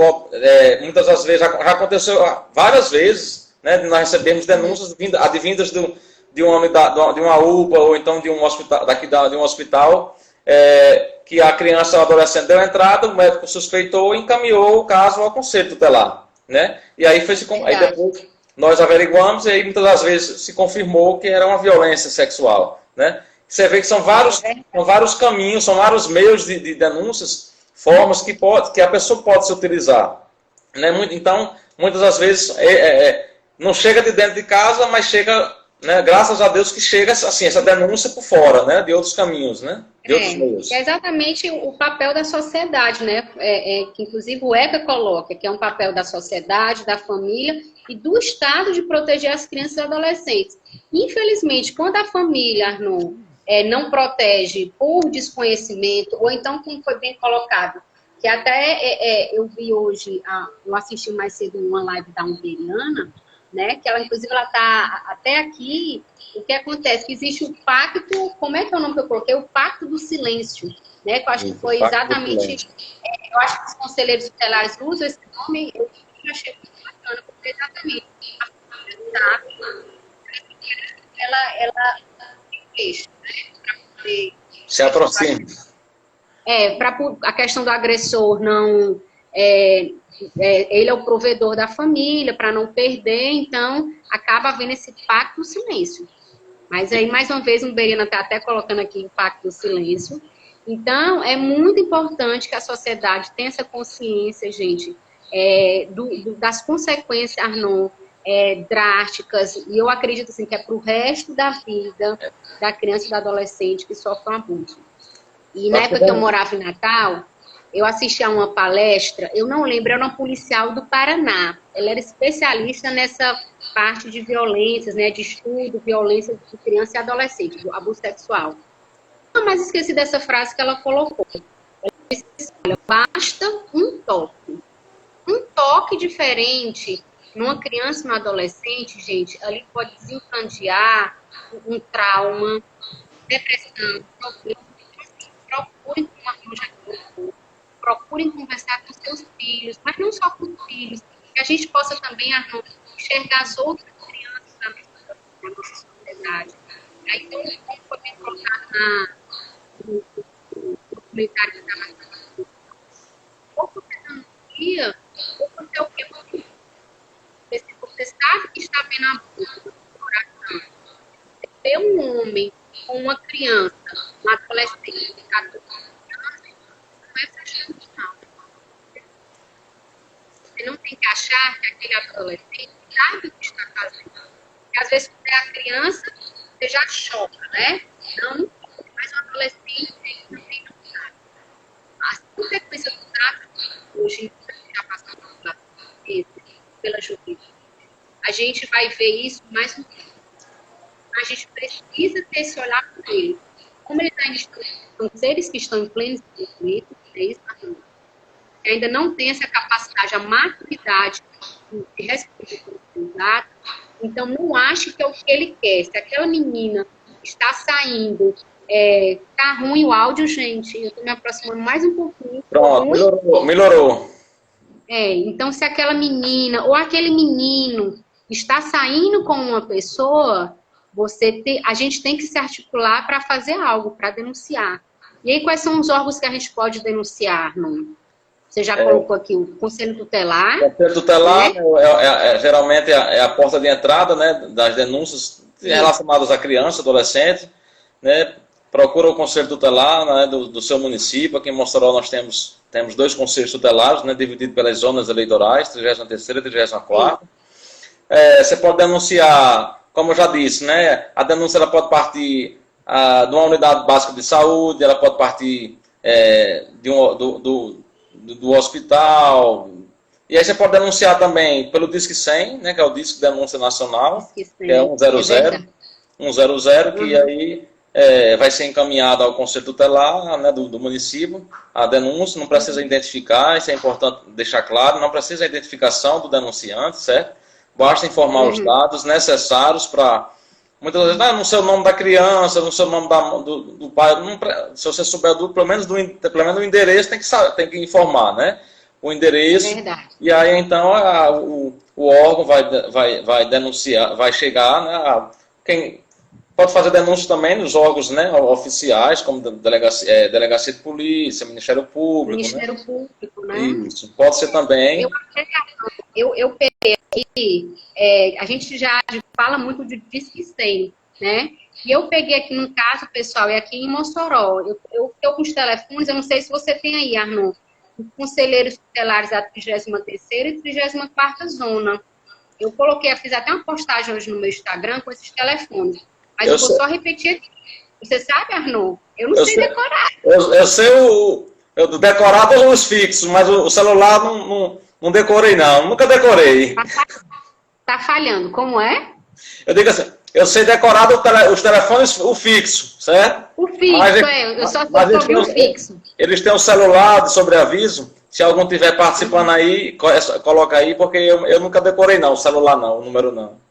muitas das vezes, já aconteceu várias vezes, né, nós recebemos denúncias advindas de uma UPA ou então de um hospital, de um hospital, que a criança ou adolescente deu entrada, o médico suspeitou e encaminhou o caso ao Conselho Tutelar, né? E aí aí depois nós averiguamos e aí muitas das vezes se confirmou que era uma violência sexual, né? Você vê que são vários caminhos, são vários meios de denúncias, formas que a pessoa pode se utilizar, né? Então, muitas das vezes não chega de dentro de casa, mas chega, né, graças a Deus que chega assim, essa denúncia por fora, né, de outros caminhos, né, de outros meios. É exatamente o papel da sociedade, né, que inclusive o ECA coloca, que é um papel da sociedade, da família e do Estado de proteger as crianças e adolescentes. Infelizmente, quando a família, Arnon, não protege por desconhecimento, ou então, como foi bem colocado, que até eu vi hoje, eu assisti mais cedo uma live da Umberiana, né, que ela, inclusive, ela está até aqui. O que acontece? Que existe o pacto, como é que é o nome que eu coloquei? O pacto do silêncio, né, que eu acho que foi exatamente, eu acho que os conselheiros tutelares usam esse nome, eu achei muito bacana, porque exatamente ela deixa, né, para poder... Se aproxima. Para a questão do agressor não... ele é o provedor da família, para não perder, então acaba havendo esse pacto do silêncio. Mas aí, mais uma vez, o Berina está até colocando aqui o pacto do silêncio. Então, é muito importante que a sociedade tenha essa consciência, gente, das consequências, Arnon, drásticas, e eu acredito assim, que é para o resto da vida da criança e do adolescente que sofre um abuso. E na época que eu morava em Natal, eu assisti a uma palestra, eu não lembro, era uma policial do Paraná. Ela era especialista nessa parte de violências, né, de estudo, violência de criança e adolescente, do abuso sexual. Nunca mais esqueci dessa frase que ela colocou. Ela disse assim, olha, basta um toque. Um toque diferente numa criança e num adolescente, gente, ali pode desencadear um trauma, depressão, problema. Procurem uma ajuda de apoio. Procurem conversar com seus filhos, mas não só com os filhos, que a gente possa também enxergar as outras crianças da nossa sociedade. Aí, então, como foi bem colocado no documentário que estava ou você não dia, ou você é o que? Você sabe que está vendo a boca do coração. Ter um homem com uma criança, um adolescente de 14 anos, não é fechando, não. Você não tem que achar que aquele adolescente sabe o que está fazendo. Porque às vezes, quando é a criança, você já choca, né? Não, mas o adolescente não tem nada. As consequências do tráfico, hoje, já passou pela juventude. A gente vai ver isso mais um tempo. A gente precisa ter esse olhar por ele. Como eles ainda são seres que estão em pleno desenvolvimento, ainda não tem essa capacidade, a maturidade de responsabilidade, então não ache que é o que ele quer. Se aquela menina está saindo, tá ruim o áudio, gente, eu estou me aproximando mais um pouquinho. Pronto, melhorou. Então se aquela menina ou aquele menino está saindo com uma pessoa, a gente tem que se articular para fazer algo, para denunciar. E aí, quais são os órgãos que a gente pode denunciar, não? Você já colocou aqui o Conselho Tutelar. O Conselho Tutelar, geralmente, é a porta de entrada, né, das denúncias relacionadas a criança, adolescente, né? Procura o Conselho Tutelar, né, do seu município. Aqui em Mossoró nós temos 2 conselhos tutelares, né, divididos pelas zonas eleitorais, 33ª e 34ª. Você pode denunciar, como eu já disse, né, a denúncia ela pode partir de uma unidade básica de saúde, ela pode partir do hospital. E aí você pode denunciar também pelo Disque 100, né, que é o Disque de Denúncia Nacional, que é 100, que aí vai ser encaminhado ao Conselho Tutelar, né, do município, a denúncia. Não precisa identificar, isso é importante deixar claro, não precisa a identificação do denunciante, certo? Basta informar os dados necessários para... Muitas vezes, não sei o nome da criança, não sei o nome do pai. Se você souber pelo menos do endereço, tem que informar, né? O endereço. Verdade. E aí, então, o órgão vai denunciar, vai chegar, né? Quem pode fazer denúncia também nos órgãos, né, oficiais, como Delegacia de Polícia, Ministério Público. Ministério Público, né? Isso. Pode ser também. Eu peguei aqui, a gente já fala muito de Disque 100, né? E eu peguei aqui no caso, pessoal, aqui em Mossoró. Eu estou com os telefones, eu não sei se você tem aí, Arnon, os conselheiros tutelares da 33ª e 34ª zona. Eu fiz até uma postagem hoje no meu Instagram com esses telefones. Mas eu vou só repetir aqui. Você sabe, Arnon? Eu não sei decorar. Eu sei decorado os fixos, mas o celular não decorei, não. Nunca decorei. Tá falhando. Como é? Eu digo assim, eu sei decorado os telefones, o fixo, certo? O fixo, eu só sei o fixo. Eles têm um celular de sobreaviso. Se algum estiver participando aí, coloca aí, porque eu nunca decorei, não. O celular não, o número não.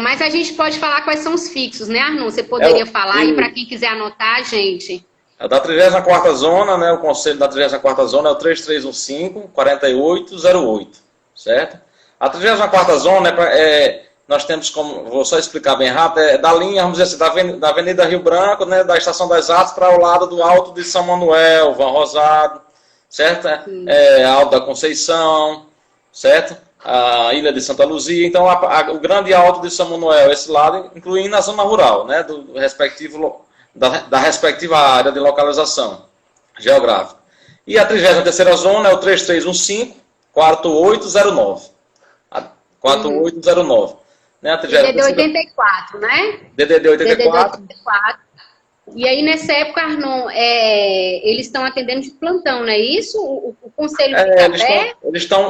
Mas a gente pode falar quais são os fixos, né, Arnon? Você poderia falar aí para quem quiser anotar, gente. Da 34ª zona, né, o conselho da 34ª zona é o 3315-4808, certo? A 34ª zona nós temos como, vou só explicar bem rápido, da linha, vamos dizer assim, da Avenida Rio Branco, né, da Estação das Artes para o lado do Alto de São Manuel, Van Rosado, certo? Alto da Conceição, certo? A Ilha de Santa Luzia. Então, o grande Alto de São Manuel, esse lado, incluindo a zona rural, né, da respectiva área de localização geográfica. E a 33ª zona é o 3315-4809. 4809. Né, DDD 84, né? DDD 84. E aí, nessa época, Arnon, eles estão atendendo de plantão, não é isso? O conselho fica aberto?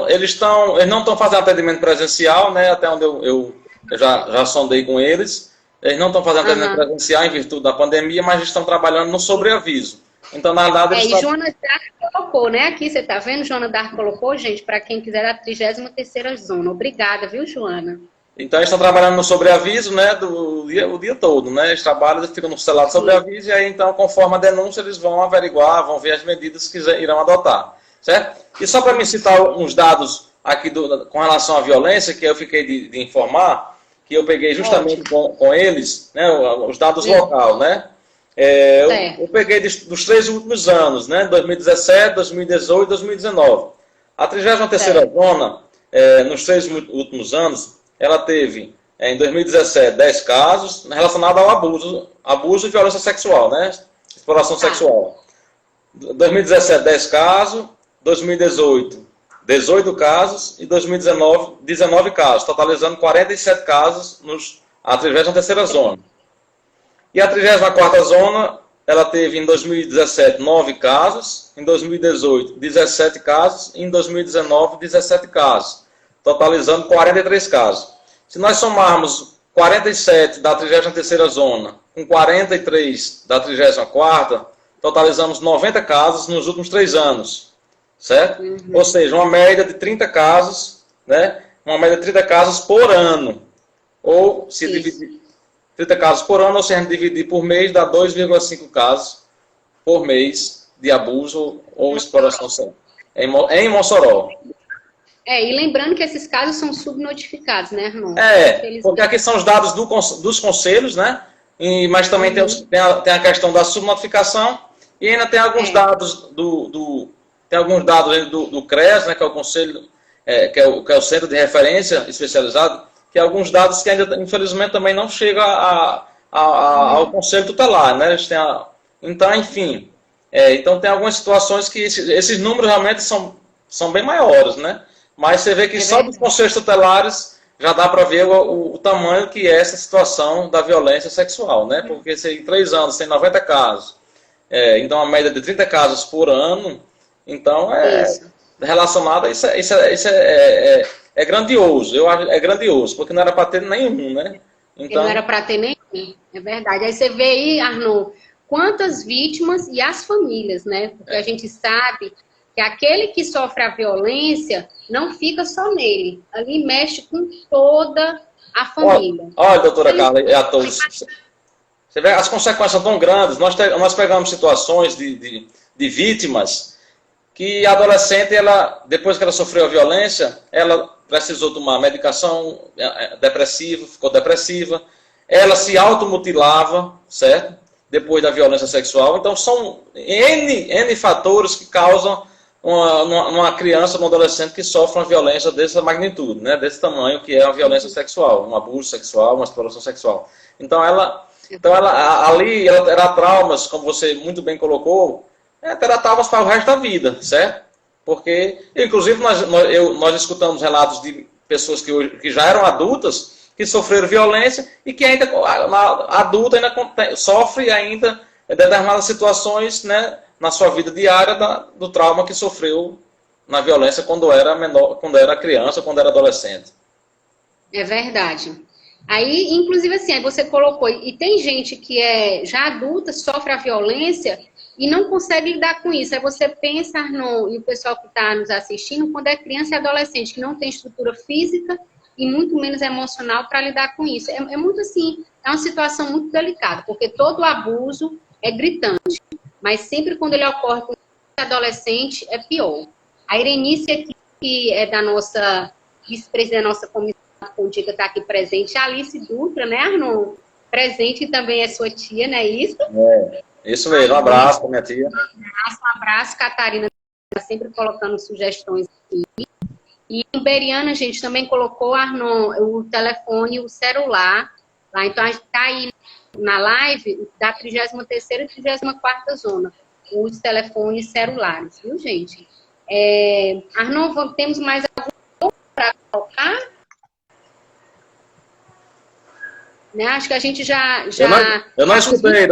Eles não estão fazendo atendimento presencial, né? Até onde eu já sondei com eles. Eles não estão fazendo atendimento presencial em virtude da pandemia, mas estão trabalhando no sobreaviso. Então, na verdade... E Joana D'Arc colocou, né? Aqui, você está vendo? Joana D'Arc colocou, gente, para quem quiser da 33ª zona. Obrigada, viu, Joana? Então, eles estão trabalhando no sobreaviso, né, o dia todo, né? Eles trabalham, eles ficam no celular de sobreaviso, e aí, então, conforme a denúncia, eles vão averiguar, vão ver as medidas que irão adotar, certo? E só para me citar uns dados aqui com relação à violência, que eu fiquei de informar, que eu peguei justamente com eles, né, os dados local, né? Eu peguei dos 3 últimos anos, né? 2017, 2018 e 2019. A 33ª zona, nos 3 últimos anos, ela teve, em 2017, 10 casos relacionados ao abuso e violência sexual, né? Exploração sexual. 2017, 10 casos, 2018, 18 casos e 2019, 19 casos, totalizando 47 casos na 33ª zona. E a 34ª zona, ela teve em 2017 9 casos, em 2018 17 casos e em 2019 17 casos, totalizando 43 casos. Se nós somarmos 47 da 33ª zona com 43 da 34ª, totalizamos 90 casos nos últimos 3 anos, certo? Ou seja, uma média de 30 casos, né? Uma média de 30 casos por ano. Ou se dividir 30 casos por ano, ou se a gente dividir por mês, dá 2,5 casos por mês de abuso ou exploração sexual em Mossoró. E lembrando que esses casos são subnotificados, né, Arnon? Porque aqui são os dados dos conselhos, né? Mas também tem a questão da subnotificação e ainda tem alguns dados do CREAS, né, que é o Conselho, que é o Centro de Referência Especializado, que é alguns dados que ainda, infelizmente, também não chegam ao Conselho Tutelar, né? Então, enfim, então tem algumas situações que esses números realmente são bem maiores, né? Mas você vê que só dos conselhos tutelares já dá para ver o tamanho que é essa situação da violência sexual, né? Porque se em 3 anos tem 90 casos, então a média de 30 casos por ano, então relacionado a isso é grandioso. Eu acho grandioso, porque não era para ter nenhum, né? Então, não era para ter nenhum, é verdade. Aí você vê aí, Arnon, quantas vítimas e as famílias, né? Porque a gente sabe que aquele que sofre a violência não fica só nele. Ali mexe com toda a família. Olha, doutora Carla, e a todos. Você vê, as consequências são tão grandes. Nós pegamos situações de vítimas que a adolescente, depois que ela sofreu a violência, ela precisou tomar medicação depressiva, ficou depressiva. Ela se automutilava, certo? Depois da violência sexual. Então, são N fatores que causam uma criança, um adolescente que sofre uma violência dessa magnitude, né? Desse tamanho, que é a violência sexual, um abuso sexual, uma exploração sexual. Então ela ali terá traumas, como você muito bem colocou, terá traumas para o resto da vida, certo? Porque, inclusive, nós escutamos relatos de pessoas que já eram adultas, que sofreram violência e que ainda, adulta, ainda sofre ainda determinadas situações, né? Na sua vida diária do trauma que sofreu na violência quando era menor, quando era criança, quando era adolescente. É verdade. Aí, inclusive assim, aí você colocou, e tem gente que é já adulta, sofre a violência e não consegue lidar com isso. Aí você pensa, Arnon, e o pessoal que está nos assistindo, quando é criança e adolescente, que não tem estrutura física e muito menos emocional para lidar com isso. É muito assim, é uma situação muito delicada, porque todo abuso é gritante. Mas sempre quando ele ocorre com adolescente, é pior. A Irenice aqui, que é da nossa vice-presidente da nossa comissão política, está aqui presente. A Alice Dutra, né, Arnon? Presente também é sua tia, não é isso? Isso mesmo. Um abraço para minha tia. Um abraço, Catarina, está sempre colocando sugestões aqui. E em Beriana, a gente também colocou, Arnon, o telefone, o celular. Lá. Então, a gente está aí na live da 33ª e 34ª zona, os telefones celulares, viu, gente? Arnon, temos mais algum para colocar? Né? Acho que a gente já eu não escutei.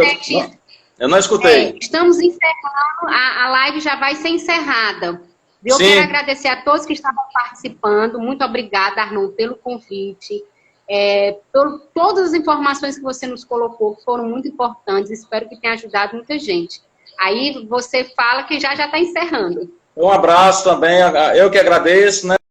Eu não escutei. Estamos encerrando, a live já vai ser encerrada. Eu quero agradecer a todos que estavam participando. Muito obrigada, Arnon, pelo convite. Por todas as informações que você nos colocou, que foram muito importantes, espero que tenha ajudado muita gente. Aí você fala que já está encerrando. Um abraço também, eu que agradeço, né?